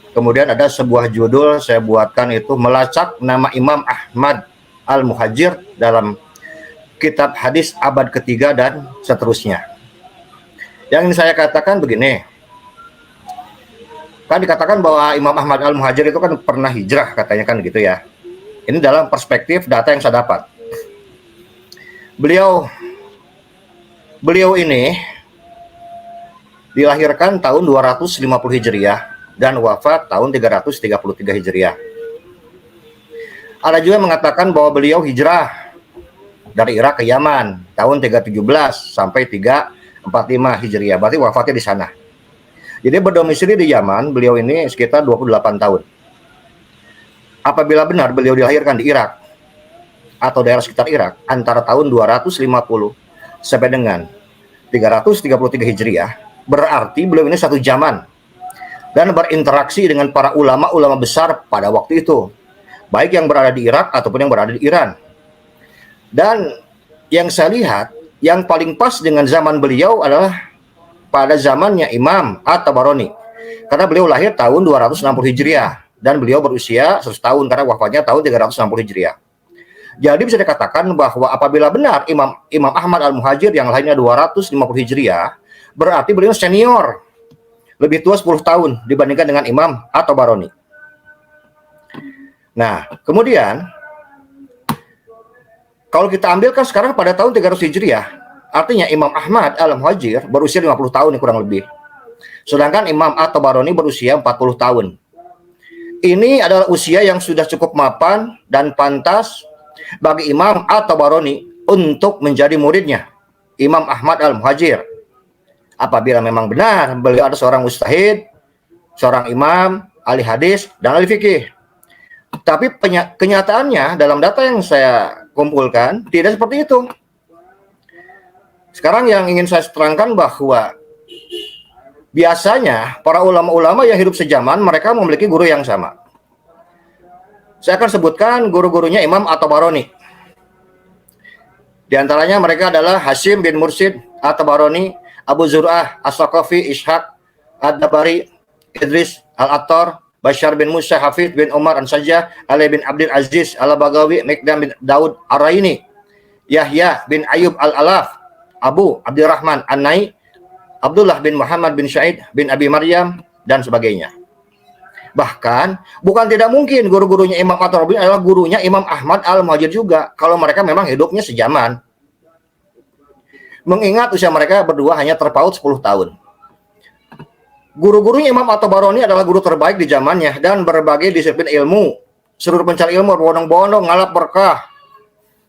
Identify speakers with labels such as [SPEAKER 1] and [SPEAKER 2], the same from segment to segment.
[SPEAKER 1] Kemudian ada sebuah judul saya buatkan itu melacak nama Imam Ahmad Al-Muhajir dalam kitab hadis abad ketiga dan seterusnya. Yang ingin saya katakan begini, kan dikatakan bahwa Imam Ahmad Al-Muhajir itu kan pernah hijrah katanya kan gitu ya. Ini dalam perspektif data yang saya dapat. Beliau ini dilahirkan tahun 250 Hijriah dan wafat tahun 333 Hijriah. Ada juga yang mengatakan bahwa beliau hijrah dari Irak ke Yaman tahun 317 sampai 345 Hijriah. Berarti wafatnya di sana. Jadi berdomisili di Yaman, beliau ini sekitar 28 tahun. Apabila benar beliau dilahirkan di Irak atau daerah sekitar Irak antara tahun 250 sampai dengan 333 Hijriah, berarti beliau ini satu zaman dan berinteraksi dengan para ulama-ulama besar pada waktu itu, baik yang berada di Irak ataupun yang berada di Iran. Dan yang saya lihat, yang paling pas dengan zaman beliau adalah pada zamannya Imam At-Tabarani, karena beliau lahir tahun 260 Hijriah dan beliau berusia 100 tahun karena wafatnya tahun 360 Hijriah. Jadi bisa dikatakan bahwa apabila benar Imam Ahmad Al-Muhajir yang lahirnya 250 Hijriah, berarti beliau senior, lebih tua 10 tahun dibandingkan dengan Imam At-Tabarani. Nah, kemudian kalau kita ambilkan sekarang pada tahun 300 Hijriah, artinya Imam Ahmad Al-Muhajir berusia 50 tahun kurang lebih. Sedangkan Imam At-Tabarani berusia 40 tahun. Ini adalah usia yang sudah cukup mapan dan pantas bagi Imam At-Tabarani untuk menjadi muridnya, Imam Ahmad Al-Muhajir. Apabila memang benar beliau ada seorang mujtahid, seorang imam, ahli hadis, dan ahli fikih. Tapi kenyataannya dalam data yang saya kumpulkan tidak seperti itu. Sekarang yang ingin saya terangkan bahwa biasanya para ulama-ulama yang hidup sejaman mereka memiliki guru yang sama. Saya akan sebutkan guru-gurunya Imam At-Tabarani. Di antaranya mereka adalah Hashim bin Mursid At-Tabarani, Abu Zur'ah As-Saqafi, Ishaq Ad-Dabari, Idris Al-Attar, Bashar bin Musa, Hafidh bin Umar An-Sajjah, Ali bin Abdul Aziz Al-Bagawi, Mikdam bin Daud Ar-Raini, Yahya bin Ayub Al-Alaf, Abu Abdurrahman An-Nai, Abdullah bin Muhammad bin Syaid bin Abi Maryam, dan sebagainya. Bahkan bukan tidak mungkin guru-gurunya Imam At-Tabarani adalah gurunya Imam Ahmad Al-Muhajir juga, kalau mereka memang hidupnya sejaman. Mengingat usia mereka berdua hanya terpaut 10 tahun. Guru-gurunya Imam At-Tabarani adalah guru terbaik di zamannya dan berbagai disiplin ilmu. Seluruh pencari ilmu berbondong-bondong ngalap berkah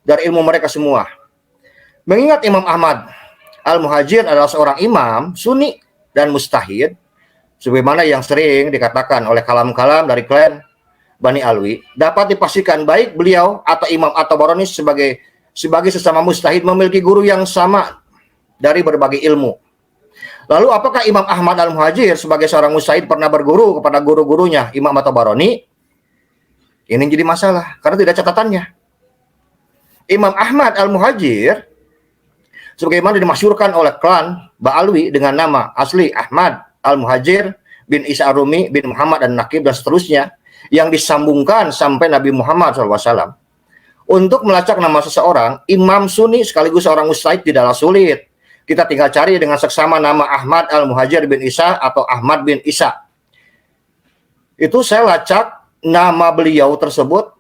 [SPEAKER 1] dari ilmu mereka semua. Mengingat Imam Ahmad Al-Muhajir adalah seorang imam, sunni, dan mustahid, sebagaimana yang sering dikatakan oleh kalam-kalam dari klan Bani Alwi, dapat dipastikan baik beliau atau Imam At-Tabarani sebagai sesama mustahid memiliki guru yang sama dari berbagai ilmu. Lalu apakah Imam Ahmad Al-Muhajir sebagai seorang mustahid pernah berguru kepada guru-gurunya Imam At-Tabarani? Ini jadi masalah karena tidak catatannya. Imam Ahmad Al-Muhajir sebagaimana dimasyhurkan oleh klan Ba'alwi dengan nama asli Ahmad Al-Muhajir bin Isa Ar-Rumi bin Muhammad An-Naqib dan seterusnya, yang disambungkan sampai Nabi Muhammad SAW. Untuk melacak nama seseorang, imam sunni sekaligus seorang mustahid tidaklah sulit. Kita tinggal cari dengan seksama nama Ahmad Al-Muhajir bin Isa atau Ahmad bin Isa. Itu saya lacak nama beliau tersebut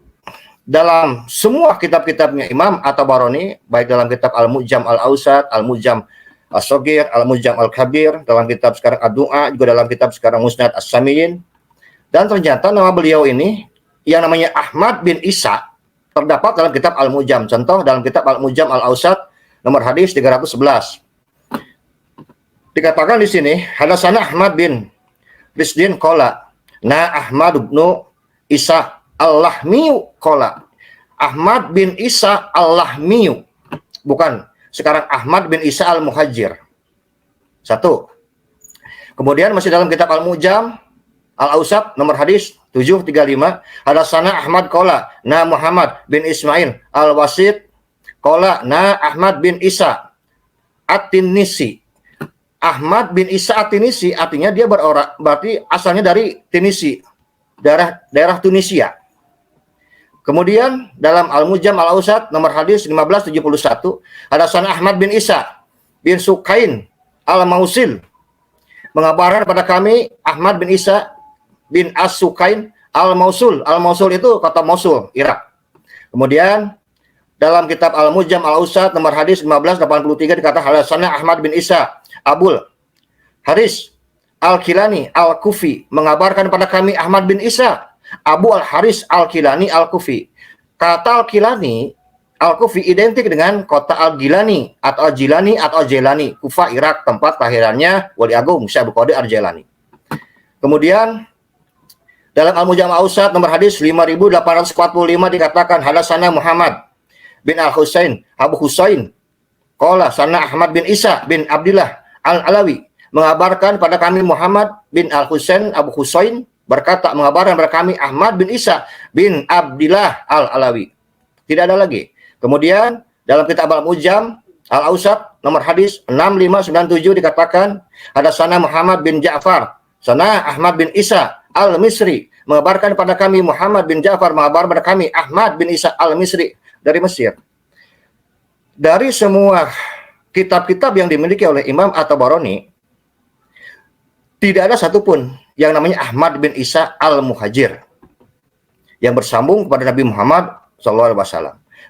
[SPEAKER 1] dalam semua kitab-kitabnya Imam At-Tabarani, baik dalam kitab Al-Mu'jam Al-Awsat, Al-Mu'jam As-Saghir, Al-Mu'jam Al-Kabir, dalam kitab sekarang Ad-Du'a, juga dalam kitab sekarang Musnad As-Samiyin. Dan ternyata nama beliau ini yang namanya Ahmad bin Isa terdapat dalam kitab Al-Mu'jam. Contoh dalam kitab Al-Mu'jam Al-Awsat nomor hadis 311. Dikatakan di sini, hadasana Ahmad bin Risdin qala, na Ahmad bin Isa Al-Lahmiyu qala. Ahmad bin Isa Al-Lahmiyu. Bukan sekarang Ahmad bin Isa Al-Muhajir. Satu. Kemudian masih dalam kitab Al-Mu'jam Al-Awsat nomor hadis 735, hadasana Ahmad qala, na Muhammad bin Ismail Al-Wasit qala, na Ahmad bin Isa At-Tinisi. Ahmad bin Isa At-Tinisi artinya dia berarti asalnya dari Tinisi, daerah Tunisia. Kemudian dalam Al-Mujam Al-Ausat nomor hadis 1571, hadatsana Ahmad bin Isa bin Sukain Al-Mausil mengabarkan pada kami Ahmad bin Isa bin As-Sukain Al-Mausul. Al-Mausul itu kota Mosul, Irak. Kemudian dalam kitab Al-Mujam Al-Ausat nomor hadis 1583 dikatakan hadatsana Ahmad bin Isa Abul Haris Al-Kilani Al-Kufi mengabarkan pada kami Ahmad bin Isa Abu Al-Haris Al-Kilani Al-Kufi. Kata Al-Kilani Al-Kufi identik dengan kota Al-Gilani atau Al-Jilani atau Al-Jelani, Kufa, Irak, tempat kelahirannya Wali Agung Syekh Abdul Qadir Al-Jailani. Kemudian dalam Al-Mujam' Al-Ausat nomor hadis 5845 dikatakan hadatsana Muhammad bin Al-Husain Abu Husain qala sana Ahmad bin Isa bin Abdullah Al-Alawi mengabarkan pada kami Muhammad bin Al-Husain Abu Husain berkata mengabarkan kepada kami Ahmad bin Isa bin Abdillah Al-Alawi. Tidak ada lagi. Kemudian dalam kitab Al-Mujam Al-Ausat nomor hadis 6597 dikatakan hadatsana Muhammad bin Ja'far sana Ahmad bin Isa Al-Misri mengabarkan kepada kami Muhammad bin Ja'far mengabarkan kepada kami Ahmad bin Isa Al-Misri dari Mesir. Dari semua kitab-kitab yang dimiliki oleh Imam At-Tabarani, tidak ada satupun yang namanya Ahmad bin Isa Al-Muhajir yang bersambung kepada Nabi Muhammad SAW.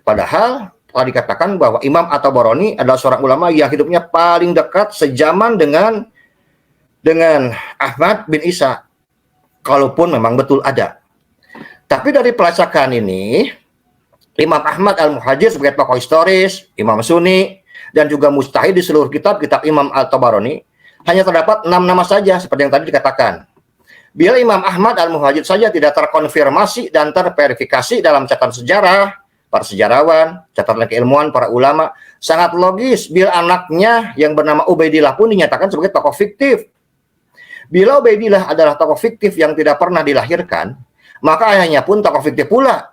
[SPEAKER 1] Padahal telah dikatakan bahwa Imam At-Tabarani adalah seorang ulama yang hidupnya paling dekat sejaman dengan Ahmad bin Isa, kalaupun memang betul ada. Tapi dari pelacakan ini, Imam Ahmad Al-Muhajir sebagai tokoh historis, Imam Sunni, dan juga mustahid di seluruh kitab-kitab Imam At-Tabarani, hanya terdapat 6 nama saja seperti yang tadi dikatakan. Bila Imam Ahmad Al-Muhajir saja tidak terkonfirmasi dan terverifikasi dalam catatan sejarah, para sejarawan, catatan keilmuan, para ulama, sangat logis bila anaknya yang bernama Ubaidillah pun dinyatakan sebagai tokoh fiktif. Bila Ubaidillah adalah tokoh fiktif yang tidak pernah dilahirkan, maka ayahnya pun tokoh fiktif pula.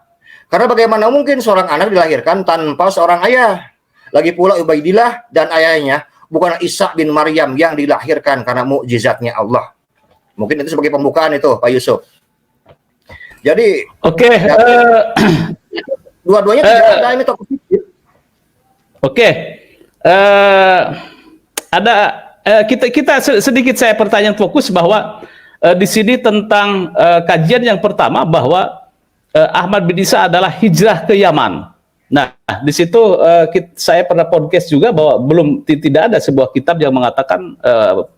[SPEAKER 1] Karena bagaimana mungkin seorang anak dilahirkan tanpa seorang ayah? Lagi pula Ubaidillah dan ayahnya bukan Isa bin Maryam yang dilahirkan karena mukjizatnya Allah. Mungkin itu sebagai pembukaan itu, Pak Yusuf. Jadi, dua-duanya tidak ada ini tokoh fiktif.
[SPEAKER 2] Kita sedikit saya pertanyaan fokus bahwa di sini tentang kajian yang pertama bahwa Ahmad bin Isa adalah hijrah ke Yaman. Nah, di situ saya pernah podcast juga bahwa tidak ada sebuah kitab yang mengatakan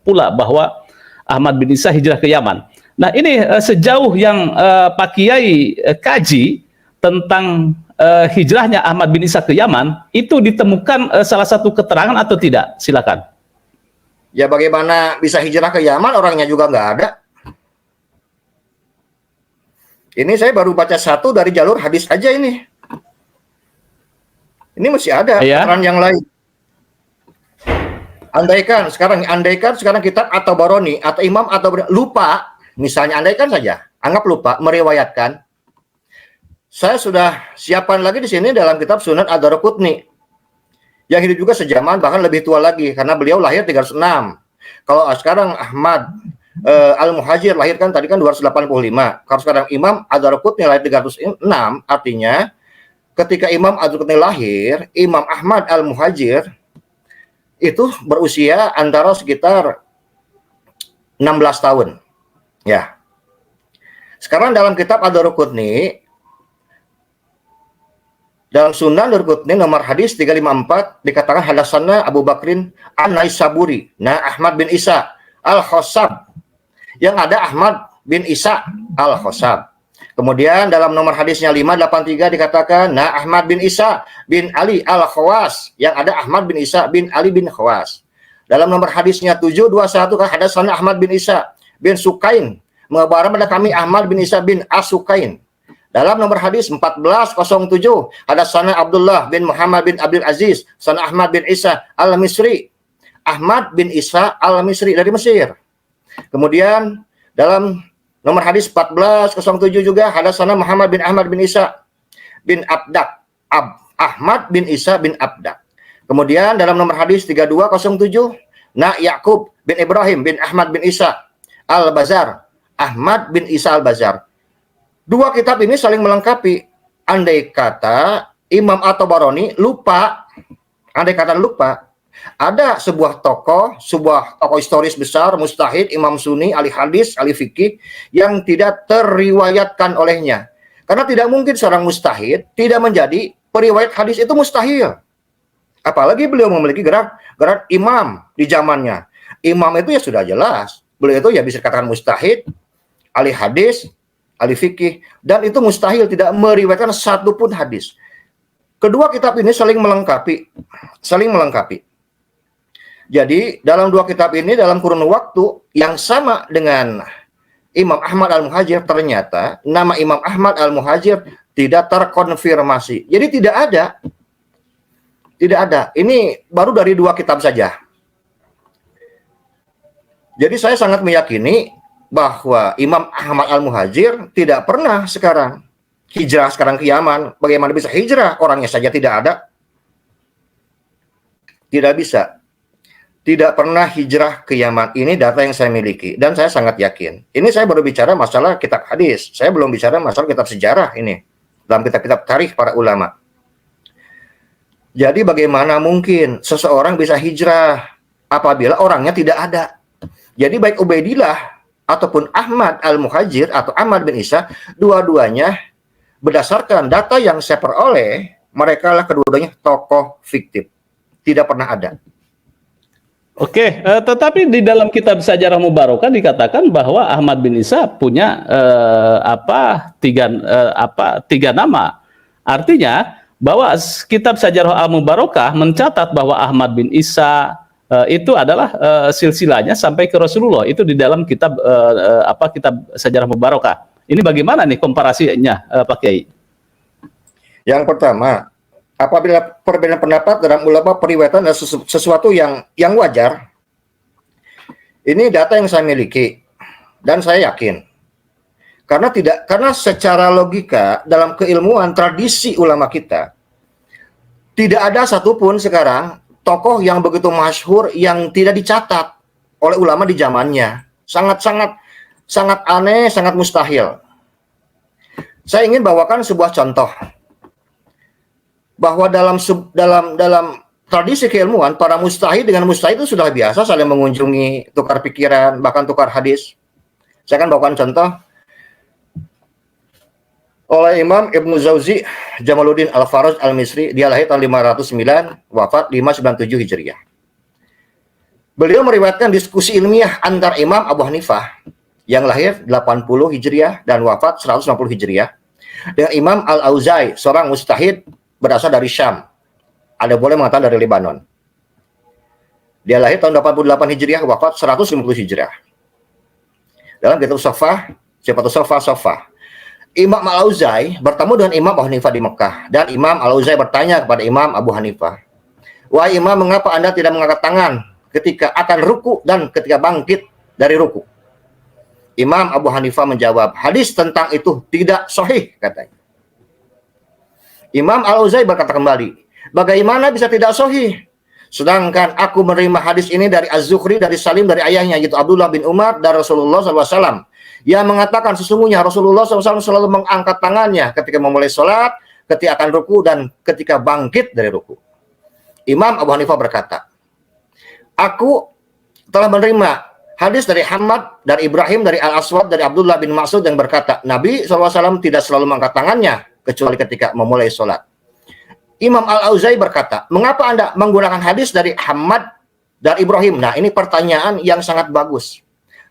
[SPEAKER 2] pula bahwa Ahmad bin Isa hijrah ke Yaman. Nah, ini sejauh yang Pak Kiai kaji tentang hijrahnya Ahmad bin Isa ke Yaman, itu ditemukan salah satu keterangan atau tidak? Silakan.
[SPEAKER 1] Ya, bagaimana bisa hijrah ke Yaman, orangnya juga nggak ada. Ini saya baru baca satu dari jalur hadis aja ini. Ini masih ada keterangan yang lain. Andaikan sekarang kitab At-Tabarani atau Imam At-Tabarani lupa, misalnya andaikan saja, anggap lupa meriwayatkan. Saya sudah siapkan lagi di sini dalam kitab Sunan Ad-Daraqutni yang hidup juga sejaman, bahkan lebih tua lagi karena beliau lahir 306. Kalau sekarang Ahmad Al-Muhajir lahir kan tadi kan 285. Kalau sekarang Imam Ad-Daraqutni lahir 306, artinya ketika Imam Ad-Daraqutni lahir, Imam Ahmad Al-Muhajir itu berusia antara sekitar 16 tahun. Ya. Sekarang dalam kitab Ad-Daraqutni, dalam Sunan Ad-Daraqutni nomor hadis 354 dikatakan hadatsana Abu Bakrin An-Naisaburi, Ahmad bin Isa Al-Khossab. Yang ada Ahmad bin Isa Al-Khossab. Kemudian dalam nomor hadisnya 583 dikatakan Ahmad bin Isa bin Ali Al-Khawas, yang ada Ahmad bin Isa bin Ali bin Khawas. Dalam nomor hadisnya 721 hadatsana Ahmad bin Isa bin Sukain mengabarkan pada kami Ahmad bin Isa bin As-Sukain. Dalam nomor hadis 1407 hadatsana Abdullah bin Muhammad bin Abdul Aziz sana Ahmad bin Isa Al-Misri. Ahmad bin Isa Al-Misri dari Mesir. Kemudian dalam nomor hadis 1407 juga hadatsana Muhammad bin Ahmad bin Isa bin Abdak. Ahmad bin Isa bin Abdak. Kemudian dalam nomor hadis 3207 Yaqub bin Ibrahim bin Ahmad bin Isa Al-Bazar. Ahmad bin Isa Al-Bazar. Dua kitab ini saling melengkapi. Andai kata Imam At-Tabarani lupa, andai kata lupa, ada sebuah tokoh historis besar, mujtahid, imam sunni, ahli hadis, ahli fikih, yang tidak terriwayatkan olehnya. Karena tidak mungkin seorang mujtahid tidak menjadi periwayat hadis, itu mustahil. Apalagi beliau memiliki gerak imam di zamannya. Imam itu ya sudah jelas. Beliau itu ya bisa dikatakan mujtahid, ahli hadis, ahli fikih, dan itu mustahil tidak meriwayatkan satu pun hadis. Kedua kitab ini saling melengkapi. Jadi dalam dua kitab ini dalam kurun waktu yang sama dengan Imam Ahmad Al-Muhajir, ternyata nama Imam Ahmad Al-Muhajir tidak terkonfirmasi. Jadi tidak ada. Ini baru dari dua kitab saja. Jadi saya sangat meyakini bahwa Imam Ahmad Al-Muhajir tidak pernah hijrah sekarang ke Yaman. Bagaimana bisa hijrah? Orangnya saja tidak ada. Tidak bisa. Tidak pernah hijrah ke Yaman. Ini data yang saya miliki dan saya sangat yakin. Ini saya baru bicara masalah kitab hadis. Saya belum bicara masalah kitab sejarah ini. Dalam kitab-kitab tarikh para ulama. Jadi bagaimana mungkin seseorang bisa hijrah apabila orangnya tidak ada? Jadi baik Ubaidillah ataupun Ahmad Al-Muhajir atau Ahmad bin Isa, dua-duanya berdasarkan data yang saya peroleh, mereka lah kedua-duanya tokoh fiktif. Tidak pernah ada.
[SPEAKER 2] Oke, tetapi di dalam kitab Sajarah Mubarakah dikatakan bahwa Ahmad bin Isa punya tiga nama. Artinya bahwa kitab Sajarah Al-Mubarakah mencatat bahwa Ahmad bin Isa itu adalah silsilahnya sampai ke Rasulullah. Itu di dalam kitab kitab Sajarah Mubarakah. Ini bagaimana nih komparasinya, Pak Kiai?
[SPEAKER 1] Yang pertama, apabila perbedaan pendapat dalam ulama periwayatan adalah sesuatu yang wajar, ini data yang saya miliki dan saya yakin. Karena secara logika dalam keilmuan tradisi ulama kita tidak ada satupun sekarang tokoh yang begitu masyhur yang tidak dicatat oleh ulama di zamannya. Sangat aneh, sangat mustahil. Saya ingin bawakan sebuah contoh. Bahwa dalam tradisi keilmuan, para mujtahid dengan mujtahid itu sudah biasa saling mengunjungi, tukar pikiran, bahkan tukar hadis. Saya akan bawakan contoh oleh Imam Ibnu Jauzi Jamaluddin Al-Faraj Al-Misri. Dia lahir tahun 509, wafat 597 Hijriah. Beliau meriwayatkan diskusi ilmiah antar Imam Abu Hanifah yang lahir 80 Hijriah dan wafat 150 Hijriah dengan Imam Al-Auza'i, seorang mujtahid berasal dari Syam. Ada boleh mengatakan dari Lebanon. Dia lahir tahun 88 Hijriah, wafat 150 Hijriah. Dalam kitab Sofa, Imam Al-Auza'i bertemu dengan Imam Abu Hanifah di Mekah. Dan Imam Al-Auza'i bertanya kepada Imam Abu Hanifah, "Wahai Imam, mengapa Anda tidak mengangkat tangan ketika akan ruku dan ketika bangkit dari ruku?" Imam Abu Hanifah menjawab, "Hadis tentang itu tidak sahih," katanya. Imam Al-Auza'i berkata kembali, "Bagaimana bisa tidak sahih? Sedangkan aku menerima hadis ini dari Az-Zuhri, dari Salim, dari ayahnya, yaitu Abdullah bin Umar, dari Rasulullah SAW. Yang mengatakan sesungguhnya Rasulullah SAW selalu mengangkat tangannya ketika memulai sholat, ketika akan ruku, dan ketika bangkit dari ruku." Imam Abu Hanifah berkata, "Aku telah menerima hadis dari Hamad, dari Ibrahim, dari Al-Aswad, dari Abdullah bin Mas'ud yang berkata, Nabi SAW tidak selalu mengangkat tangannya, kecuali ketika memulai sholat." Imam Al-Auza'i berkata, "Mengapa Anda menggunakan hadis dari Hamad dan Ibrahim?" Nah, ini pertanyaan yang sangat bagus.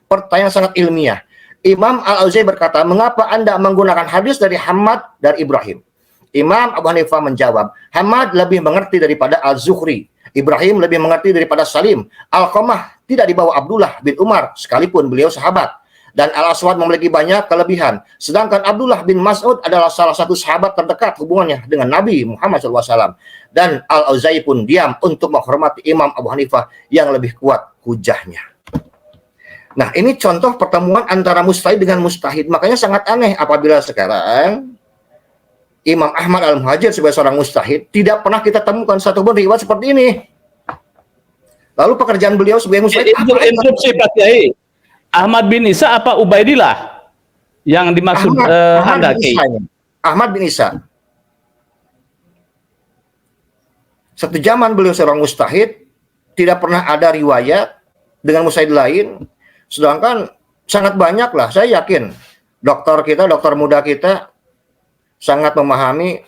[SPEAKER 1] Pertanyaan sangat ilmiah. Imam Al-Auza'i berkata, "Mengapa Anda menggunakan hadis dari Hamad dan Ibrahim?" Imam Abu Hanifah menjawab, "Hamad lebih mengerti daripada Al-Zuhri. Ibrahim lebih mengerti daripada Salim. Al-Qamah tidak dibawa Abdullah bin Umar, sekalipun beliau sahabat. Dan Al-Aswad memiliki banyak kelebihan. Sedangkan Abdullah bin Mas'ud adalah salah satu sahabat terdekat hubungannya dengan Nabi Muhammad SAW. Dan Al-Auza'i pun diam untuk menghormati Imam Abu Hanifah yang lebih kuat hujahnya." Nah, ini contoh pertemuan antara mujtahid dengan mujtahid. Makanya sangat aneh apabila sekarang Imam Ahmad Al-Muhajir sebagai seorang mujtahid tidak pernah kita temukan satupun riwayat seperti ini. Lalu pekerjaan beliau sebagai mujtahid apa?
[SPEAKER 2] Interupsi Pak Kiai. Ahmad bin Isa apa Ubaidillah yang dimaksud Anda,
[SPEAKER 1] bin
[SPEAKER 2] Kiai?
[SPEAKER 1] Isa ini. Ahmad bin Isa. Satu zaman beliau seorang mustahid, tidak pernah ada riwayat dengan mustahid lain, sedangkan sangat banyak lah, saya yakin dokter muda kita sangat memahami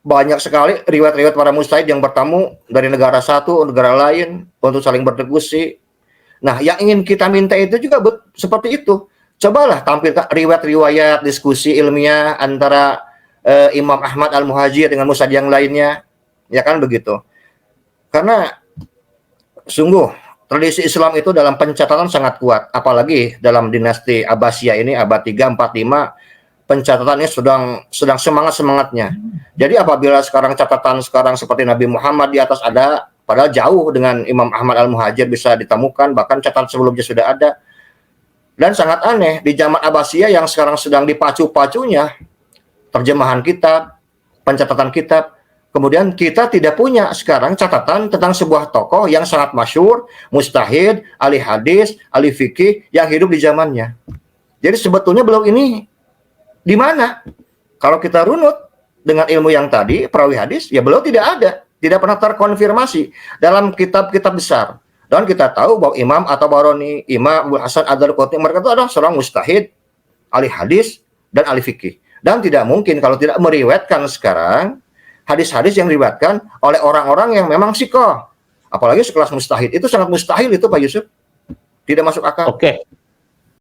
[SPEAKER 1] banyak sekali riwayat-riwayat para mustahid yang bertemu dari negara satu negara lain untuk saling berdiskusi. Nah, yang ingin kita minta itu juga seperti itu. Cobalah tampilkan riwayat-riwayat diskusi ilmiah antara Imam Ahmad Al-Muhajir dengan mustahid yang lainnya, ya kan begitu. Karena sungguh tradisi Islam itu dalam pencatatan sangat kuat, apalagi dalam dinasti Abbasiyah ini abad 3, 4, 5, pencatatannya sedang semangat-semangatnya. Jadi apabila catatan sekarang seperti Nabi Muhammad di atas ada, padahal jauh dengan Imam Ahmad Al-Muhajir bisa ditemukan, bahkan catatan sebelumnya sudah ada. Dan sangat aneh, di zaman Abbasiyah yang sekarang sedang dipacu-pacunya, terjemahan kitab, pencatatan kitab, kemudian kita tidak punya sekarang catatan tentang sebuah tokoh yang sangat masyhur, mustahid, ahli hadis, ahli fikih, yang hidup di zamannya. Jadi sebetulnya beliau ini di mana? Kalau kita runut dengan ilmu yang tadi, perawi hadis, ya beliau tidak ada, tidak pernah terkonfirmasi dalam kitab-kitab besar. Dan kita tahu bahwa Imam At-Tabarani, Imam Abu Hasan Ad-Darqutni, mereka itu adalah seorang mustahid, ahli hadis, dan ahli fikih. Dan tidak mungkin kalau tidak meriwayatkan sekarang hadis-hadis yang diriwayatkan oleh orang-orang yang memang sikoh. Apalagi sekelas mustahid. Itu sangat mustahil itu Pak Yusuf. Tidak masuk akal.
[SPEAKER 2] Oke.